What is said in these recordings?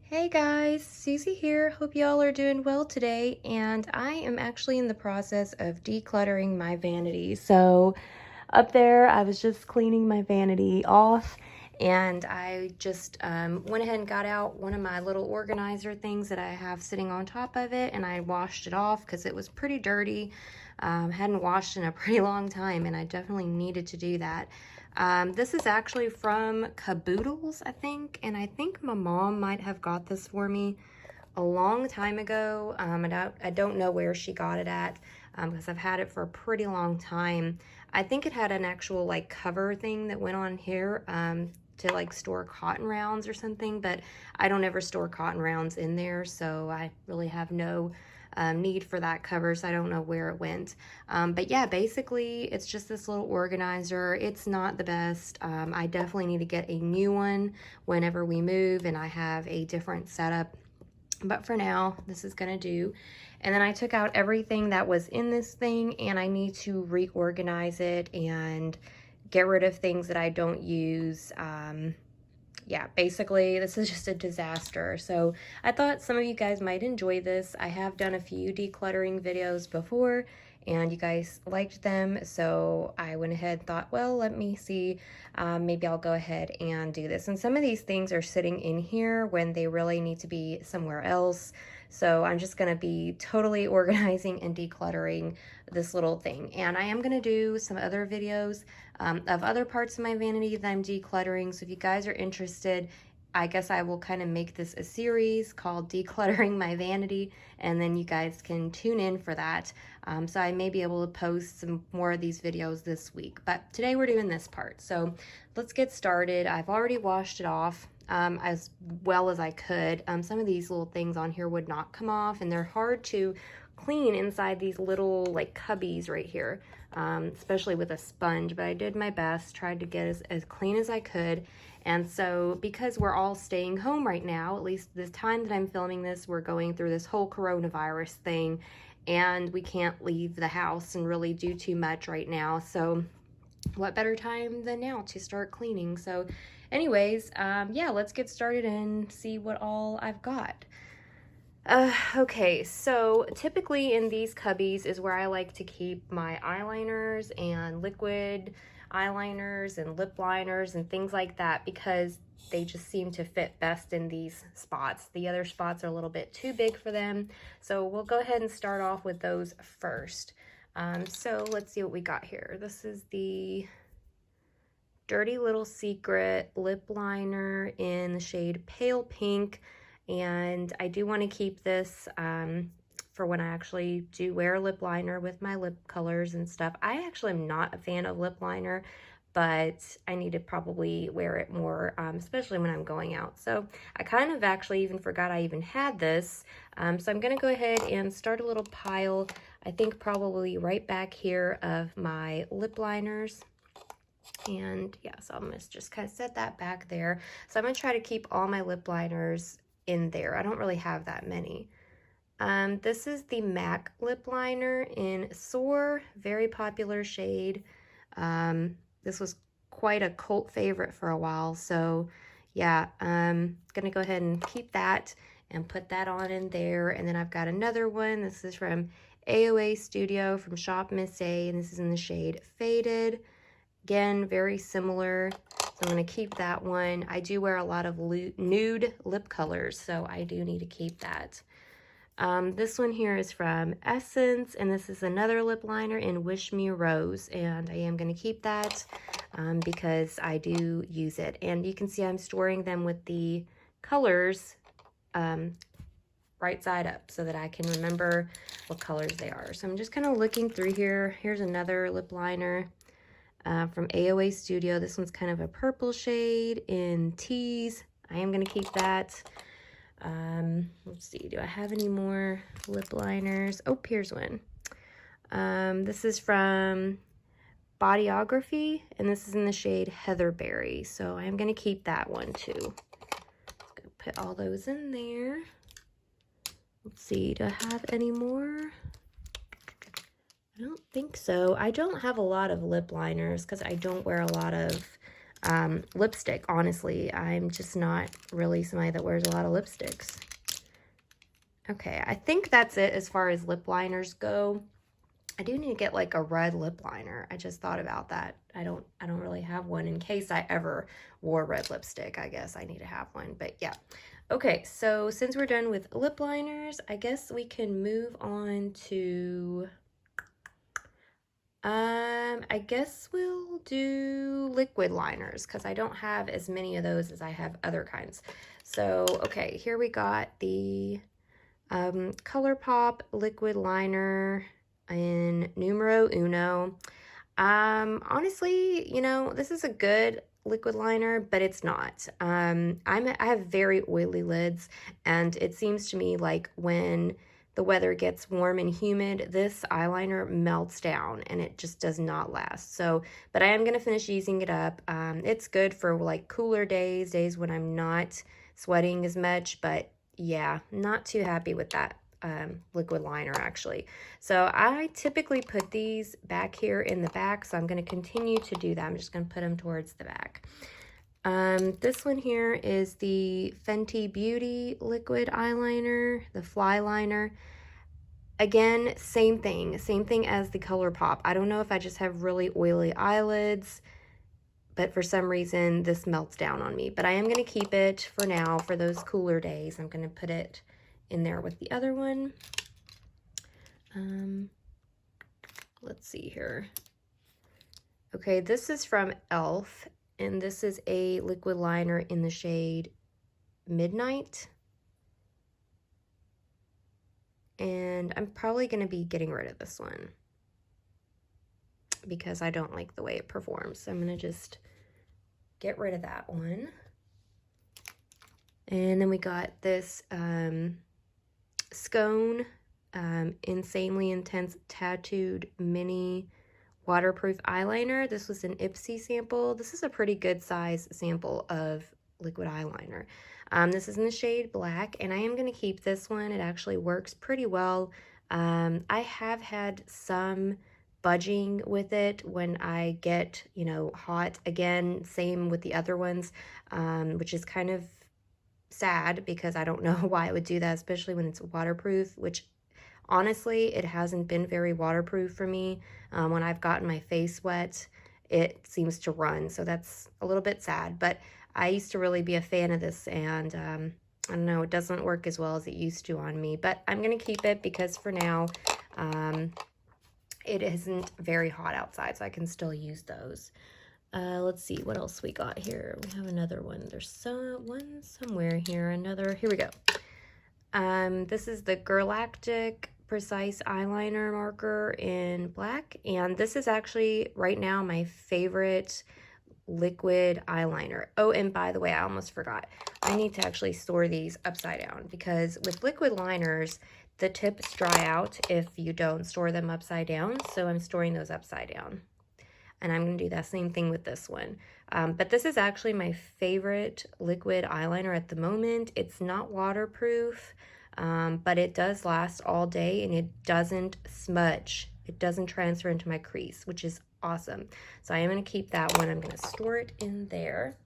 Hey guys, Susie here. Hope y'all are doing well today, and I am actually in the process of decluttering my vanity. So up there, I was just cleaning my vanity off, and I just went ahead and got out one of my little organizer things that I have sitting on top of it, and I washed it off because it was pretty dirty. Hadn't washed in a pretty long time, and I definitely needed to do that. This is actually from Caboodles, I think, and I think my mom might have got this for me a long time ago. I don't know where she got it at because I've had it for a pretty long time. I think it had an actual like cover thing that went on here to like store cotton rounds or something, but I don't ever store cotton rounds in there, so I really have no need for that cover, so I don't know where it went. But yeah, basically it's just this little organizer. It's not the best. I definitely need to get a new one whenever we move and I have a different setup. But for now, this is gonna do. And then I took out everything that was in this thing, and I need to reorganize it and get rid of things that I don't use. Yeah, basically this is just a disaster. So I thought some of you guys might enjoy this. I have done a few decluttering videos before and you guys liked them, so I went ahead and thought, well, let me see, maybe I'll go ahead and do this. And some of these things are sitting in here when they really need to be somewhere else. So I'm just going to be totally organizing and decluttering this little thing. And I am going to do some other videos of other parts of my vanity that I'm decluttering. So if you guys are interested, I guess I will kind of make this a series called Decluttering My Vanity, and then you guys can tune in for that. So I may be able to post some more of these videos this week, but today we're doing this part. So let's get started. I've already washed it off as well as I could. Some of these little things on here would not come off, and they're hard to clean inside these little like cubbies right here, especially with a sponge, but I did my best, tried to get as clean as I could. And so because we're all staying home right now, at least this time that I'm filming this, we're going through this whole coronavirus thing and we can't leave the house and really do too much right now. So what better time than now to start cleaning? So anyways, yeah, let's get started and see what all I've got. Okay, so typically in these cubbies is where I like to keep my eyeliners and liquid eyeliners and lip liners and things like that, because they just seem to fit best in these spots. The other spots are a little bit too big for them, so we'll go ahead and start off with those first. So let's see what we got here. This is the Dirty Little Secret lip liner in the shade Pale Pink. And I do want to keep this for when I actually do wear lip liner with my lip colors and stuff. I actually am not a fan of lip liner, but I need to probably wear it more, especially when I'm going out. So I kind of actually even forgot I even had this. So I'm going to go ahead and start a little pile, I think probably right back here, of my lip liners. And yeah, so I'm going to just kind of set that back there. So I'm going to try to keep all my lip liners in there. I don't really have that many. This is the MAC lip liner in Soar, very popular shade. This was quite a cult favorite for a while, so yeah, I'm gonna go ahead and keep that and put that on in there. And then I've got another one. This is from AOA Studio from Shop Miss A, and this is in the shade Faded. Again, very similar. So I'm going to keep that one. I do wear a lot of nude lip colors, so I do need to keep that. This one here is from Essence, and this is another lip liner in Wish Me Rose, and I am going to keep that because I do use it. And you can see I'm storing them with the colors right side up so that I can remember what colors they are. So I'm just kind of looking through here. Here's another lip liner from AOA Studio. This one's kind of a purple shade in Tease. I am going to keep that. Let's see, do I have any more lip liners? Oh, here's one. This is from Bodyography, and this is in the shade Heatherberry. So I'm going to keep that one too. Just going to put all those in there. Let's see, do I have any more? I don't think so. I don't have a lot of lip liners because I don't wear a lot of lipstick, honestly. I'm just not really somebody that wears a lot of lipsticks. Okay, I think that's it as far as lip liners go. I do need to get like a red lip liner. I just thought about that. I don't really have one. In case I ever wore red lipstick, I guess I need to have one. But yeah. Okay, so since we're done with lip liners, I guess we can move on to I guess we'll do liquid liners because I don't have as many of those as I have other kinds. So, okay, here we got the ColourPop liquid liner in numero uno. Honestly, you know, this is a good liquid liner, but it's not. I have very oily lids, and it seems to me like when the weather gets warm and humid, this eyeliner melts down and it just does not last. So, but I am going to finish using it up. It's good for like cooler days when I'm not sweating as much, but yeah, not too happy with that liquid liner actually. So I typically put these back here in the back, so I'm going to continue to do that. I'm just going to put them towards the back. This one here is the Fenty Beauty liquid eyeliner, the fly liner. Again, same thing as the ColourPop. I don't know if I just have really oily eyelids, but for some reason this melts down on me. But I am going to keep it for now for those cooler days. I'm going to put it in there with the other one. Let's see here. Okay, this is from e.l.f. and this is a liquid liner in the shade Midnight. And I'm probably going to be getting rid of this one because I don't like the way it performs. So I'm going to just get rid of that one. And then we got this Scone Insanely Intense Tattooed Mini Waterproof Eyeliner. This was an Ipsy sample. This is a pretty good size sample of liquid eyeliner. This is in the shade Black, and I am going to keep this one. It actually works pretty well. I have had some budging with it when I get, you know, hot. Again, same with the other ones, which is kind of sad because I don't know why it would do that, especially when it's waterproof, which honestly, it hasn't been very waterproof for me. When I've gotten my face wet, it seems to run, so that's a little bit sad. But I used to really be a fan of this, and I don't know, it doesn't work as well as it used to on me. But I'm going to keep it because for now, it isn't very hot outside, so I can still use those. Let's see what else we got here. We have another one. There's one somewhere here. Here we go. This is the Galactic Precise Eyeliner Marker in Black, and this is actually right now my favorite liquid eyeliner. Oh, and by the way, I almost forgot. I need to actually store these upside down because with liquid liners, the tips dry out if you don't store them upside down. So I'm storing those upside down. And I'm going to do that same thing with this one. But this is actually my favorite liquid eyeliner at the moment. It's not waterproof, but it does last all day and it doesn't smudge. It doesn't transfer into my crease, which is awesome. So I am going to keep that one. I'm going to store it in there.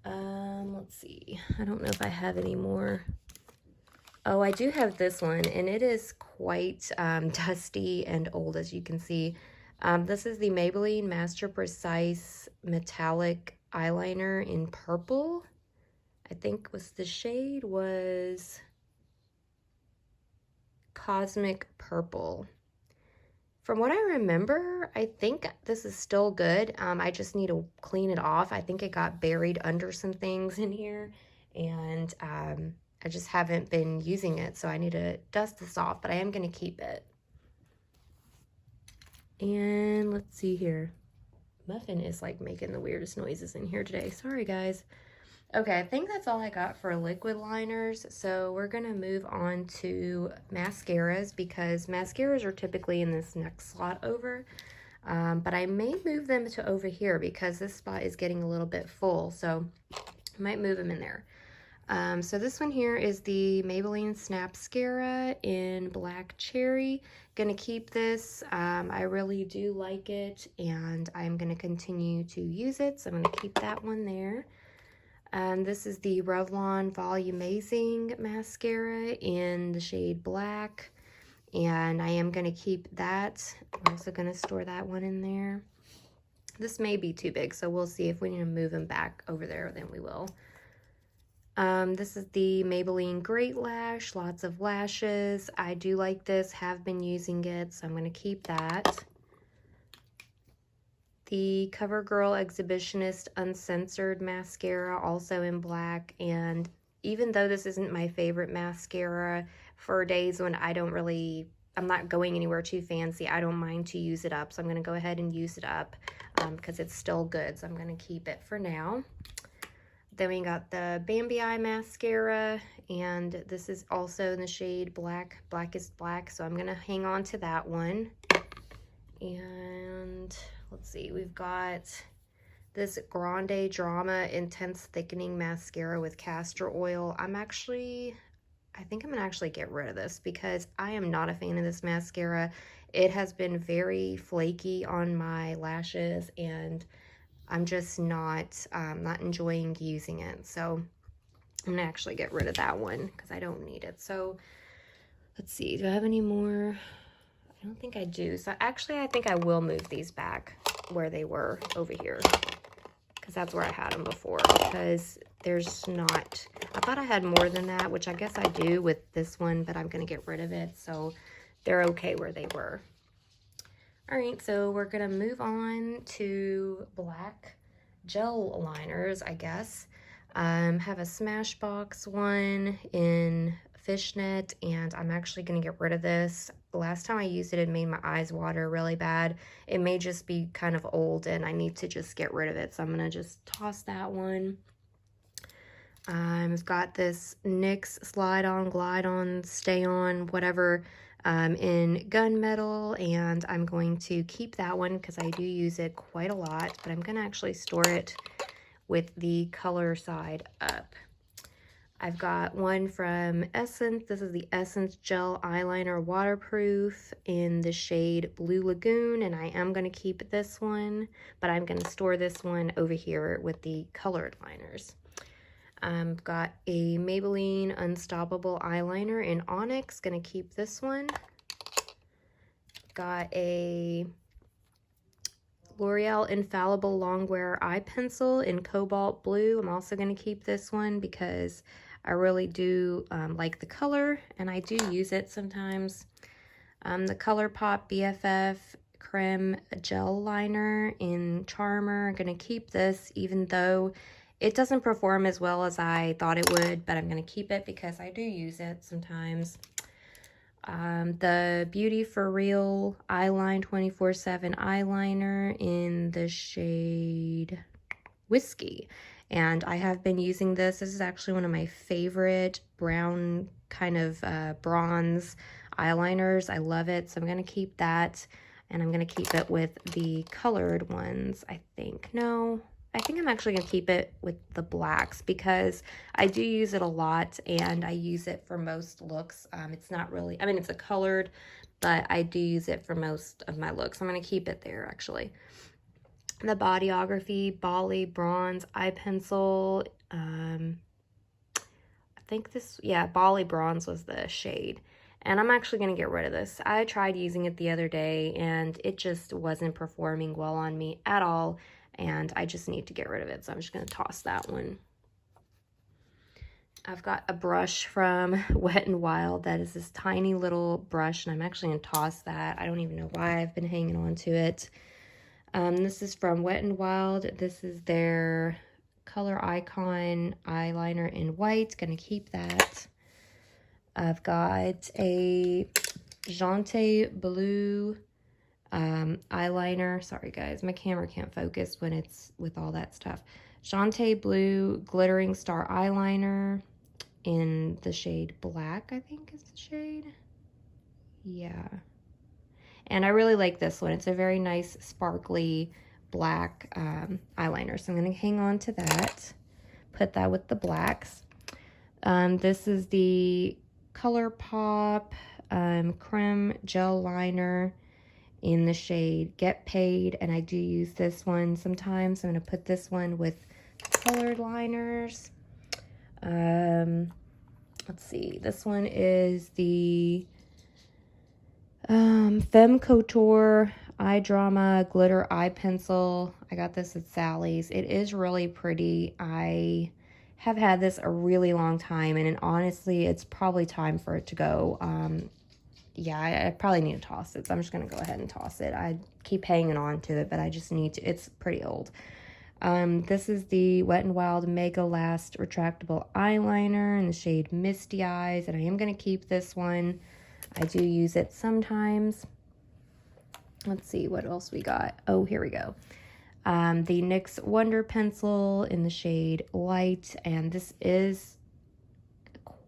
Let's see. I don't know if I have any more. Oh, I do have this one, and it is quite dusty and old, as you can see. This is the Maybelline Master Precise Metallic Eyeliner in purple. I think the shade was Cosmic Purple. From what I remember, I think this is still good. I just need to clean it off. I think it got buried under some things in here, and I just haven't been using it, so I need to dust this off, but I am going to keep it. And let's see here. Muffin is like making the weirdest noises in here today. Sorry, guys. Okay, I think that's all I got for liquid liners. So we're going to move on to mascaras because mascaras are typically in this next slot over. But I may move them to over here because this spot is getting a little bit full. So I might move them in there. So this one here is the Maybelline Snapscara in Black Cherry. Gonna keep this. I really do like it, and I'm gonna continue to use it, so I'm gonna keep that one there. This is the Revlon Volumizing Mascara in the shade Black, and I am gonna keep that. I'm also gonna store that one in there. This may be too big, so we'll see. If we need to move them back over there, then we will. This is the Maybelline Great Lash, lots of lashes. I do like this, have been using it, so I'm going to keep that. The CoverGirl Exhibitionist Uncensored Mascara, also in black, and even though this isn't my favorite mascara, for days when I'm not going anywhere too fancy, I don't mind to use it up, so I'm going to go ahead and use it up because it's still good, so I'm going to keep it for now. Then we got the Bambi Eye Mascara, and this is also in the shade Black, Blackest Black, so I'm going to hang on to that one. And let's see, we've got this Grande Drama Intense Thickening Mascara with castor oil. I think I'm going to actually get rid of this because I am not a fan of this mascara. It has been very flaky on my lashes, and I'm just not enjoying using it. So I'm gonna actually get rid of that one because I don't need it. So let's see, do I have any more? I don't think I do. So actually I think I will move these back where they were over here, because that's where I had them before, because there's not, I thought I had more than that, which I guess I do with this one, but I'm gonna get rid of it. So they're okay where they were. All right, so we're gonna move on to black gel liners, I guess. Have a Smashbox one in fishnet, and I'm actually gonna get rid of this. The last time I used it, it made my eyes water really bad. It may just be kind of old, and I need to just get rid of it, so I'm gonna just toss that one. I've got this NYX Slide On, Glide On, Stay On, whatever, in gunmetal, and I'm going to keep that one because I do use it quite a lot, but I'm going to actually store it with the color side up. I've got one from Essence. This is the Essence Gel Eyeliner Waterproof in the shade Blue Lagoon, and I am going to keep this one, but I'm going to store this one over here with the colored liners. Got a Maybelline Unstoppable Eyeliner in Onyx. Gonna keep this one. Got a L'Oreal Infallible Longwear Eye Pencil in Cobalt Blue. I'm also gonna keep this one because I really do like the color, and I do use it sometimes. The ColourPop BFF Creme Gel Liner in Charmer. I'm gonna keep this, even though it doesn't perform as well as I thought it would, but I'm going to keep it because I do use it sometimes. The Beauty For Real Eyeline 24/7 eyeliner in the shade Whiskey. And I have been using this. This is actually one of my favorite brown kind of bronze eyeliners. I love it, so I'm going to keep that. And I'm going to keep it with the colored ones, I think. No, I think I'm actually going to keep it with the blacks because I do use it a lot, and I use it for most looks. It's not really, I mean, it's a colored, but I do use it for most of my looks. I'm going to keep it there, actually. The Bodyography Bali Bronze Eye Pencil. I think this, yeah, Bali Bronze was the shade. And I'm actually going to get rid of this. I tried using it the other day, and it just wasn't performing well on me at all. And I just need to get rid of it, so I'm just going to toss that one. I've got a brush from Wet n Wild that is this tiny little brush, and I'm actually going to toss that. I don't even know why I've been hanging on to it. This is from Wet n Wild. This is their Color Icon eyeliner in white. Going to keep that. I've got a Jante Blue eyeliner. Sorry guys, my camera can't focus when it's with all that stuff. Jante Blue Glittering Star eyeliner in the shade Black, I think is the shade. Yeah. And I really like this one. It's a very nice sparkly black eyeliner. So I'm going to hang on to that. Put that with the blacks. This is the ColourPop Creme Gel Liner in the shade Get Paid, and I do use this one sometimes. I'm going to put this one with colored liners. Let's see, this one is the Femme Couture Eye Drama Glitter Eye Pencil. I got this at Sally's. It is really pretty. I have had this a really long time, and honestly, it's probably time for it to go. Yeah, I probably need to toss it, so I'm just going to go ahead and toss it. I keep hanging on to it, but I just need to. It's pretty old. This is the Wet n Wild Mega Last Retractable Eyeliner in the shade Misty Eyes, and I am going to keep this one. I do use it sometimes. Let's see what else we got. Oh, here we go. The NYX Wonder Pencil in the shade Light, and this is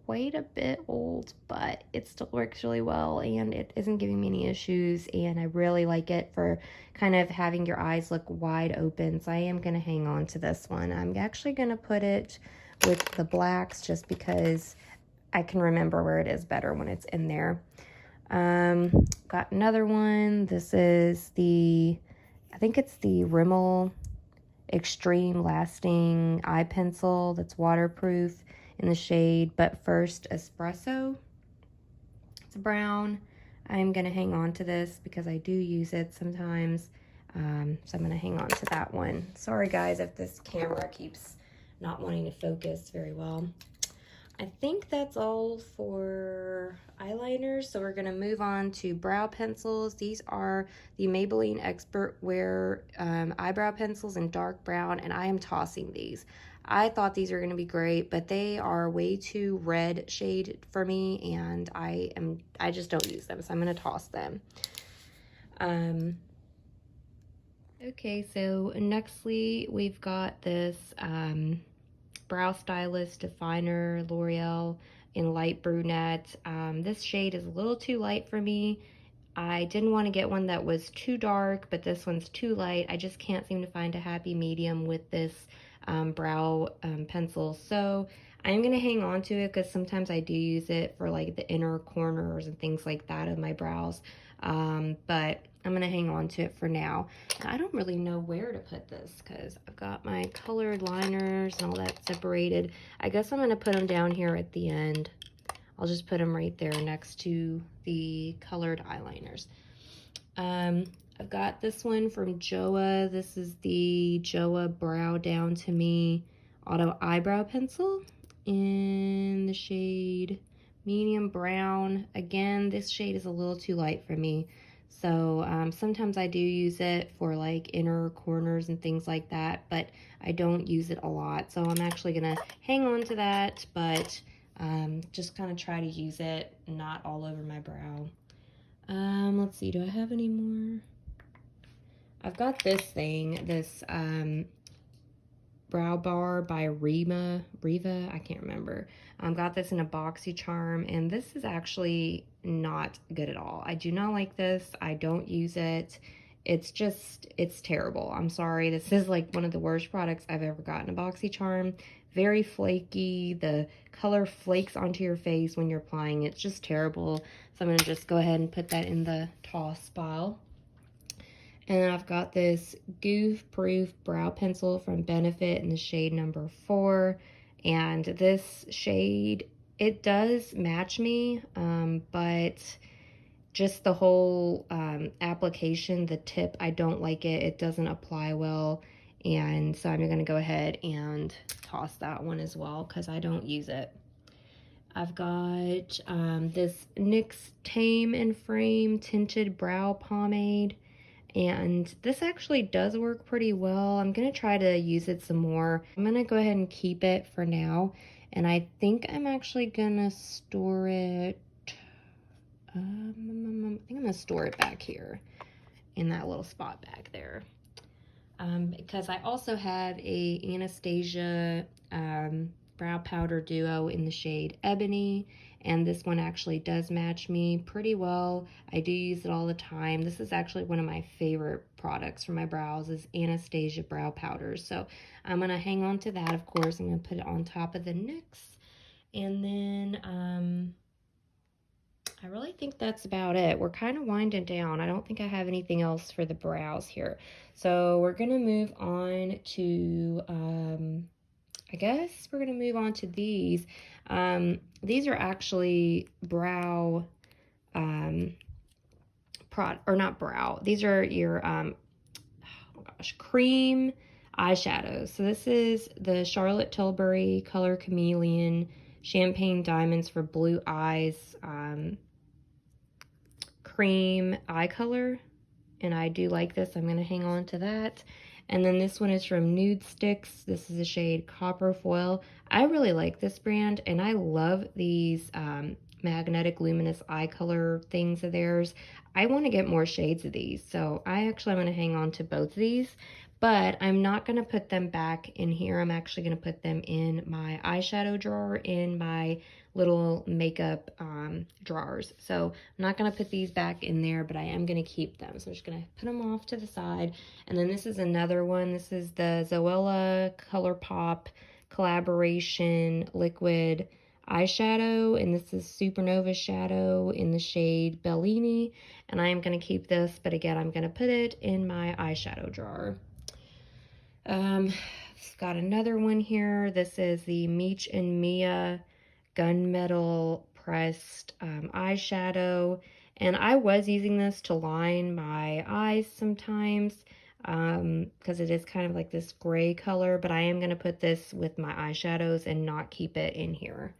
quite a bit old, but it still works really well, and it isn't giving me any issues, and I really like it for kind of having your eyes look wide open, so I am going to hang on to this one. I'm actually going to put it with the blacks just because I can remember where it is better when it's in there. Got another one. This is the, I think it's the Rimmel Extreme Lasting Eye Pencil that's waterproof in the shade But First Espresso. It's brown. I'm going to hang on to this because I do use it sometimes. So I'm going to hang on to that one. Sorry guys if this camera keeps not wanting to focus very well. I think that's all for eyeliners, so we're going to move on to brow pencils. These are the Maybelline Expert Wear eyebrow pencils in dark brown, and I am tossing these. I thought these were going to be great, but they are way too red shade for me, and I just don't use them, so I'm going to toss them. Okay, so nextly we've got this Brow Stylist Definer L'Oreal in light brunette. This shade is a little too light for me. I didn't want to get one that was too dark, but this one's too light. I just can't seem to find a happy medium with this brow pencil. So I'm going to hang on to it because sometimes I do use it for like the inner corners and things like that of my brows. But I'm going to hang on to it for now. I don't really know where to put this because I've got my colored liners and all that separated. I guess I'm going to put them down here at the end. I'll just put them right there next to the colored eyeliners. I've got this one from Joa. This is the Joa Brow Down to Me Auto Eyebrow Pencil in the shade medium brown. Again, this shade is a little too light for me. So sometimes I do use it for like inner corners and things like that, but I don't use it a lot. So I'm actually going to hang on to that, but just kind of try to use it not all over my brow. Let's see, do I have any more? I've got this thing, this Brow Bar by Riva, I can't remember. Got this in a BoxyCharm, and this is actually not good at all. I do not like this. I don't use it. It's terrible. I'm sorry. This is like one of the worst products I've ever gotten. A BoxyCharm, very flaky. The color flakes onto your face when you're applying it. It's just terrible. So I'm going to just go ahead and put that in the toss pile. And I've got this Goof Proof Brow Pencil from Benefit in the shade number 4. And this shade, it does match me, but just the whole application, the tip, I don't like it. It doesn't apply well. And so I'm going to go ahead and toss that one as well because I don't use it. I've got this NYX Tame and Frame Tinted Brow Pomade. And this actually does work pretty well. I'm going to try to use it some more. I'm going to go ahead and keep it for now. And I think I'm actually going to store it. I think I'm going to store it back here in that little spot back there. Because I also have a Anastasia brow powder duo in the shade Ebony, and this one actually does match me pretty well. I do use it all the time. This is actually one of my favorite products for my brows is Anastasia brow powders. So I'm going to hang on to that, of course. I'm going to put it on top of the NYX. And then I really think that's about it. We're kind of winding down. I don't think I have anything else for the brows here. So we're going to move on to, I guess we're going to move on to these. These are actually brow, not brow. These are your, oh my gosh, cream eyeshadows. So this is the Charlotte Tilbury Color Chameleon Champagne Diamonds for Blue Eyes, cream eye color, and I do like this. I'm going to hang on to that. And then this one is from Nude Sticks. This is a shade Copper Foil. I really like this brand, and I love these magnetic luminous eye color things of theirs. I want to get more shades of these, so I'm going to hang on to both of these, but I'm not going to put them back in here. I'm actually going to put them in my eyeshadow drawer in my little makeup drawers. So I'm not going to put these back in there, but I am going to keep them. So I'm just going to put them off to the side. And then this is another one. This is the Zoella ColourPop Collaboration Liquid Eyeshadow, and this is Supernova Shadow in the shade Bellini. And I am going to keep this, but again, I'm going to put it in my eyeshadow drawer. Got another one here. This is the Meech and Mia Gunmetal Pressed eyeshadow, and I was using this to line my eyes sometimes because it is kind of like this gray color, but I am going to put this with my eyeshadows and not keep it in here.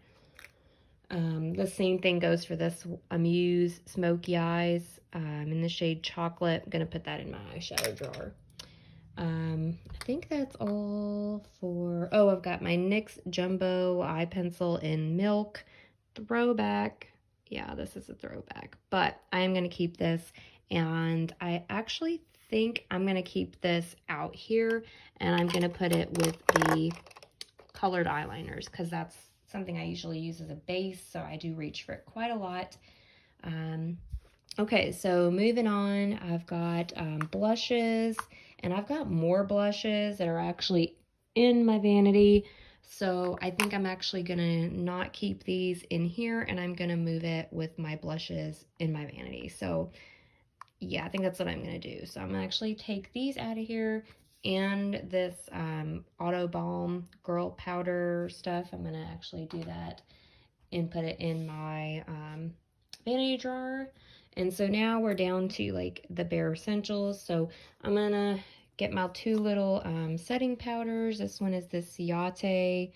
The same thing goes for this Amuse Smoky Eyes in the shade Chocolate. I'm going to put that in my eyeshadow drawer. I think that's all for, oh, I've got my NYX Jumbo Eye Pencil in Milk. Throwback. Yeah, this is a throwback, but I am going to keep this, and I actually think I'm going to keep this out here, and I'm going to put it with the colored eyeliners, because that's something I usually use as a base, so I do reach for it quite a lot. Okay, so moving on, I've got blushes, and I've got more blushes that are actually in my vanity. So I think I'm actually gonna not keep these in here, and I'm gonna move it with my blushes in my vanity. So yeah, I think that's what I'm gonna do. So I'm gonna actually take these out of here, and this Auto Balm Girl Powder stuff. I'm gonna actually do that and put it in my vanity drawer. And so now we're down to like the bare essentials. So I'm gonna get my two little setting powders. This one is the Ciate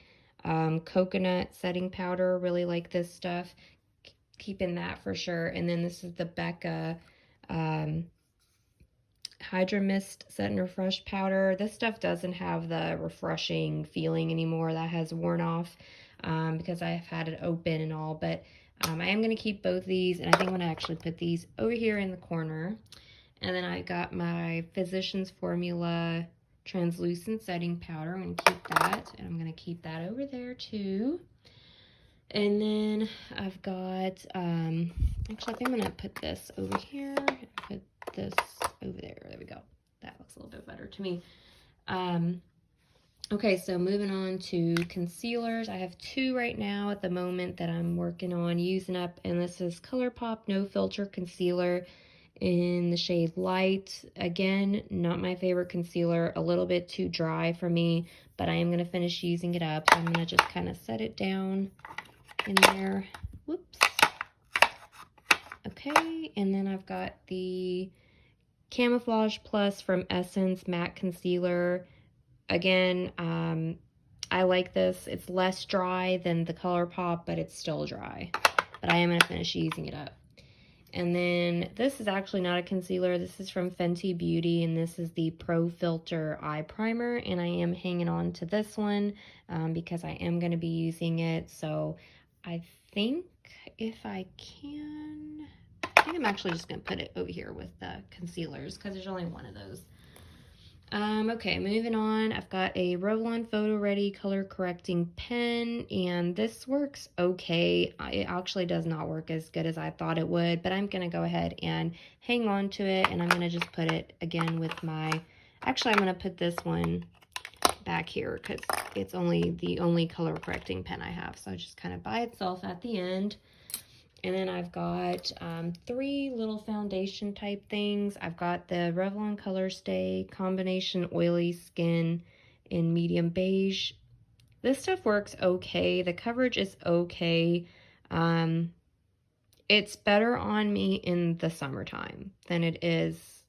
coconut setting powder. Really like this stuff. Keeping that for sure. And then this is the Becca Hydra Mist Set and Refresh powder. This stuff doesn't have the refreshing feeling anymore. That has worn off because I've had it open and all, but I am going to keep both these, and I think I'm going to actually put these over here in the corner. And then I got my Physicians Formula Translucent Setting Powder. I'm going to keep that, and I'm going to keep that over there too. And then I've got, actually I think I'm going to put this over here, put this over there. There we go. That looks a little bit better to me. Okay, so moving on to concealers. I have two right now at the moment that I'm working on using up, and this is ColourPop No Filter Concealer in the shade Light. Again, not my favorite concealer, a little bit too dry for me, but I am going to finish using it up. So I'm going to just kind of set it down in there. Whoops. Okay, and then I've got the Camouflage Plus from Essence Matte Concealer. Again, I like this. It's less dry than the ColourPop, but it's still dry. But I am going to finish using it up. And then this is actually not a concealer. This is from Fenty Beauty, and this is the Pro Filter Eye Primer. And I am hanging on to this one because I am going to be using it. So I think if I can, I think I'm actually just going to put it over here with the concealers because there's only one of those. Okay, moving on. I've got a Revlon Photo Ready color correcting pen, and this works okay. It actually does not work as good as I thought it would, but I'm gonna go ahead and hang on to it, and I'm gonna just put it again with my, actually I'm gonna put this one back here because it's the only color correcting pen I have. So just kind of by itself at the end. And then I've got 3 little foundation type things. I've got the Revlon Color Stay Combination Oily Skin in medium beige. This stuff works okay. The coverage is okay. It's better on me in the summertime than it is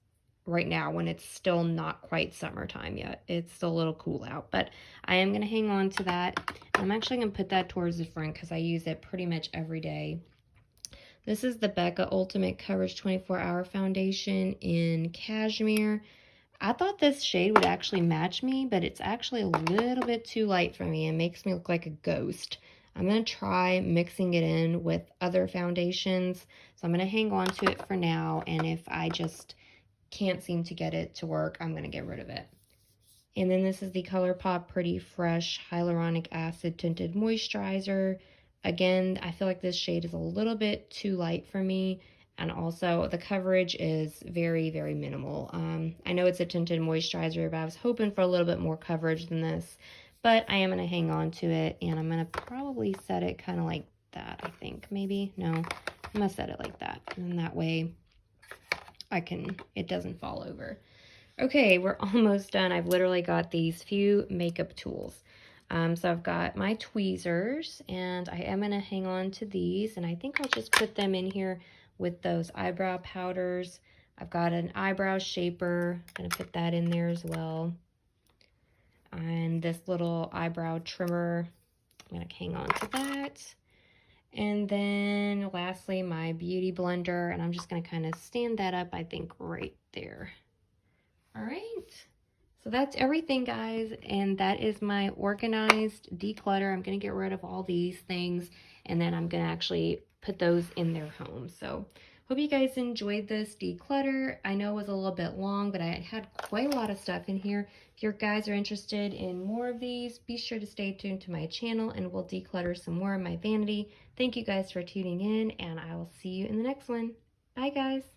right now when it's still not quite summertime yet. It's still a little cool out, but I am going to hang on to that. I'm actually going to put that towards the front because I use it pretty much every day. This is the Becca Ultimate Coverage 24-Hour Foundation in Cashmere. I thought this shade would actually match me, but it's actually a little bit too light for me. It makes me look like a ghost. I'm going to try mixing it in with other foundations. So I'm going to hang on to it for now, and if I just can't seem to get it to work, I'm going to get rid of it. And then this is the ColourPop Pretty Fresh Hyaluronic Acid Tinted Moisturizer. Again, I feel like this shade is a little bit too light for me, and also the coverage is very, very minimal. I know it's a tinted moisturizer, but I was hoping for a little bit more coverage than this, but I am going to hang on to it, and I'm going to probably set it kind of like that, I think. Maybe? No, I'm going to set it like that, and that way it doesn't fall over. Okay, we're almost done. I've literally got these few makeup tools. So I've got my tweezers, and I am going to hang on to these, and I think I'll just put them in here with those eyebrow powders. I've got an eyebrow shaper. I'm going to put that in there as well. And this little eyebrow trimmer, I'm going to hang on to that. And then lastly, my beauty blender, and I'm just going to kind of stand that up, I think, right there. All right. So that's everything, guys, and that is my organized declutter. I'm going to get rid of all these things, and then I'm going to actually put those in their home. So hope you guys enjoyed this declutter. I know it was a little bit long, but I had quite a lot of stuff in here. If you guys are interested in more of these, be sure to stay tuned to my channel, and we'll declutter some more of my vanity. Thank you guys for tuning in, and I will see you in the next one. Bye, guys.